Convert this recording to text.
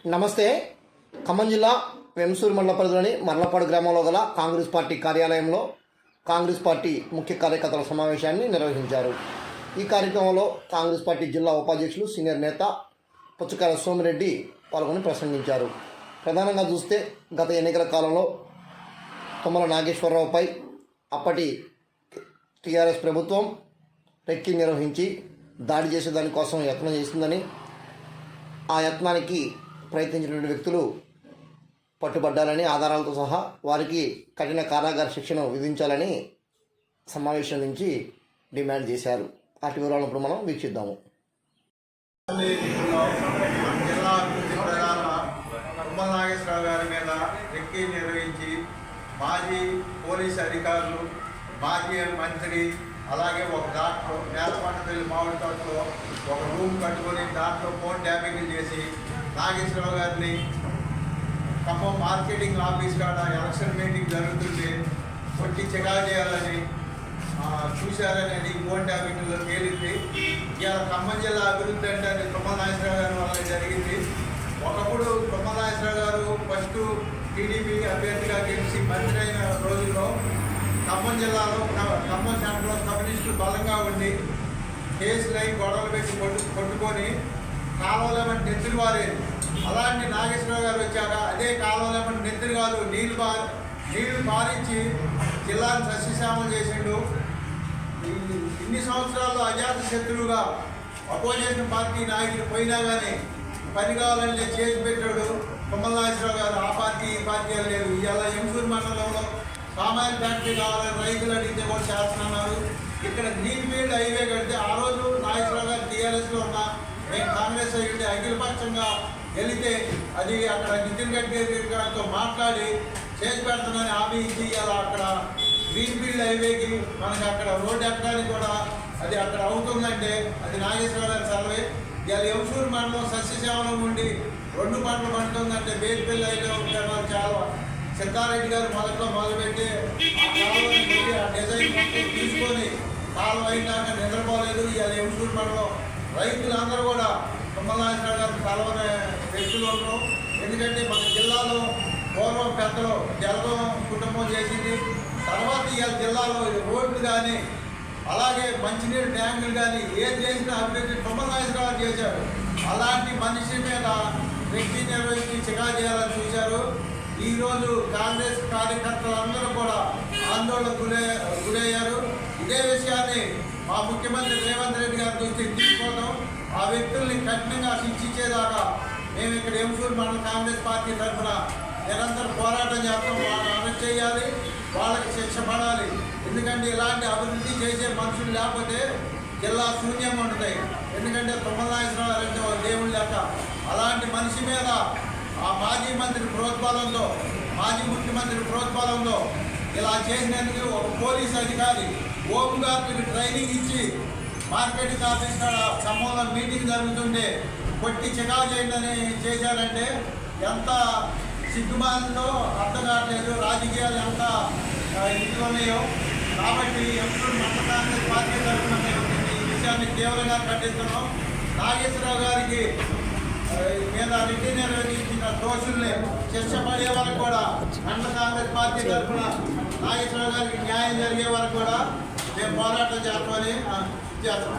నమస్తే. ఖమ్మం జిల్లా వెంసూరు మండల పరిధిలోని మర్లపాడు గ్రామంలో గల కాంగ్రెస్ పార్టీ కార్యాలయంలో కాంగ్రెస్ పార్టీ ముఖ్య కార్యకర్తల సమావేశాన్ని నిర్వహించారు. ఈ కార్యక్రమంలో కాంగ్రెస్ పార్టీ జిల్లా ఉపాధ్యక్షులు సీనియర్ నేత పుచ్చకాయల సోమిరెడ్డి పాల్గొని ప్రసంగించారు. ప్రధానంగా చూస్తే గత ఎన్నికల కాలంలో తుమ్మల నాగేశ్వరరావుపై అప్పటి టీఆర్ఎస్ ప్రభుత్వం రెక్కి నిర్వహించి దాడి చేసేదానికోసం యత్నం చేసిందని, ఆ యత్నానికి ప్రయత్నించినటువంటి వ్యక్తులు పట్టుబడ్డాలని, ఆధారాలతో సహా వారికి కఠిన కారాగార శిక్షను విధించాలని సమావేశం నుంచి డిమాండ్ చేశారు. వాటి వివరాలను ఇప్పుడు మనం వీక్షిద్దాము. జిల్లా అభివృద్ధి ప్రధాన తుమ్మల నాగేశ్వరరావు గారి మీద రెక్కి నిర్వహించి మాజీ పోలీసు అధికారులు, మాజీ మంత్రి, అలాగే ఒక డాక్టర్ నేలపంటపల్లి మామిడి తోటలో ఒక రూమ్ కట్టుకొని దాంట్లో ఫోన్ ట్యాపింగ్ చేసి నాగేశ్వరరావు గారిని ఖమ్మం మార్కెటింగ్ ఆఫీస్ కాడ ఎలక్షన్ మీటింగ్ జరుగుతుంటే కొట్టి చెకాలు చేయాలని చూశారనేది ఫోన్ ట్యాపింగ్లో తేలింది. ఇవాళ ఖమ్మం జిల్లా అభివృద్ధి అంటే అది తుమ్మల నాగేశ్వరరావు గారి వల్ల జరిగింది. ఒకప్పుడు తుమ్మల నాగేశ్వరరావు గారు ఫస్ట్ టీడీపీ అభ్యర్థిగా గెలిచి మంత్రి అయిన రోజుల్లో ఖమ్మం జిల్లాలో ఖమ్మం సెంటర్లో కమ్యూనిస్టులు బలంగా ఉండి కేసులై గొడవలు పెట్టి కొట్టుకొని కాలువలేమని నెత్తులు వారేది. అలాంటి నాగేశ్వరరావు గారు వచ్చాక అదే కాలువలేమని నెత్తులు కాదు నీళ్లు పారించి జిల్లాను సస్యశ్యామం చేసిండు. ఇన్ని సంవత్సరాల్లో అజాత శత్రువుగా అపోజిషన్ పార్టీ నాయకులు పోయినా కానీ పని కావాలని చేసి పెట్టాడు తుమ్మల నాగేశ్వరరావు గారు. ఆ పార్టీ ఈ పార్టీ లేదు. ఇవాళ ఎంసూరు మండలంలో సామాన్య ఫ్యాక్టరీ కావాలని రైతులు అడిగితే కూడా చేస్తున్నారు. ఇక్కడ గ్రీన్ఫీల్డ్ హైవే కడితే ఆ రోజు నాగేశ్వరరావు గారు టీఆర్ఎస్లో ఉన్న మేము కాంగ్రెస్ అయ్యి అఖిలపక్షంగా వెళితే అది అక్కడ నితిన్ గడ్కరీ గారితో మాట్లాడి చేసి పెడుతుందని హామీ ఇచ్చి అలా అక్కడ గ్రీన్ఫీల్డ్ హైవేకి మనకి అక్కడ రోడ్డు ఎక్కడానికి కూడా అది అక్కడ అవుతుందంటే అది నాగేశ్వరరావు గారి సెలవే. ఇవాళ ఎంసూరు మండలం సస్యశ్యామలం నుండి 2 పంటలు పండుతుందంటే బేల్పల్లి హైవే ఉంటారు. చాలా సిద్ధారెడ్డి గారు మొదలుపెట్టి ఆ డిజైన్ మొత్తం తీసుకొని కాలం అయినాక నిద్రపోలేదు. ఇవాళ ఎంసూరు మండలం రైతులందరూ కూడా తుమ్మల నాగేశ్వరరావు గారు కలవనే వ్యక్తులు ఉన్నారు. ఎందుకంటే మన జిల్లాలో పూర్వం పెద్దలు జలగం కుటుంబం చేసింది. తర్వాత ఇవాళ జిల్లాలో రోడ్లు కానీ అలాగే మంచినీరు ట్యాంకులు కానీ ఏది చేసినా అభివృద్ధి తుమ్మల నాగేశ్వరరావు గారు చేశారు. అలాంటి మనిషి మీద వ్యక్తి నిర్వహించి చికా చేయాలని చూశారు. ఈరోజు కాంగ్రెస్ కార్యకర్తలందరూ కూడా ఆందోళనకు గురయ్యారు. ఇదే విషయాన్ని మా ముఖ్యమంత్రి రేవంత్ రెడ్డి గారి దృష్టికి తీసుకోవడం, ఆ వ్యక్తుల్ని కఠినంగా శిక్షించేదాకా మేము ఇక్కడ ఎంసూరు మండల కాంగ్రెస్ పార్టీ తరఫున నిరంతర పోరాటం చేస్తాం. వాళ్ళని అరెస్ట్ చేయాలి, వాళ్ళకి శిక్ష పడాలి. ఎందుకంటే ఇలాంటి అభివృద్ధి చేసే మనుషులు లేకపోతే జిల్లా శూన్యంగా ఉంటుంది. ఎందుకంటే తుమ్మల నాగేశ్వరరావు అంటే దేవుళ్ళు లెక్క. అలాంటి మనిషి మీద ఆ మాజీ మంత్రి ప్రోత్బలంలో, మాజీ ముఖ్యమంత్రి ప్రోత్బలంలో ఇలా చేసినందుకు ఒక పోలీస్ అధికారి హోమ్ గార్డుకి ట్రైనింగ్ ఇచ్చి మార్కెటింగ్ ఆఫీస్ కాడ ఖమ్మంలో మీటింగ్ జరుగుతుంటే కొట్టి చెకావు చేయండి చేశారంటే ఎంత సిగ్గుమానంలో అర్థం కావట్లేదు. రాజకీయాలు ఎంత ఇంట్లో ఉన్నాయో. కాబట్టి ఎప్పుడు మండల కాంగ్రెస్ పార్టీ తరఫున మేము ఈ విషయాన్ని తీవ్రంగా ఖండిస్తున్నాం. నాగేశ్వరరావు గారికి మీద రెడ్డి నిర్వహించిన దోషుల్ని శిక్ష పడే వరకు కూడా మండల కాంగ్రెస్ పార్టీ తరఫున నాగేశ్వరరావు గారికి న్యాయం జరిగే వరకు కూడా మేము పోరాటం చేస్తామని చేస్తాం.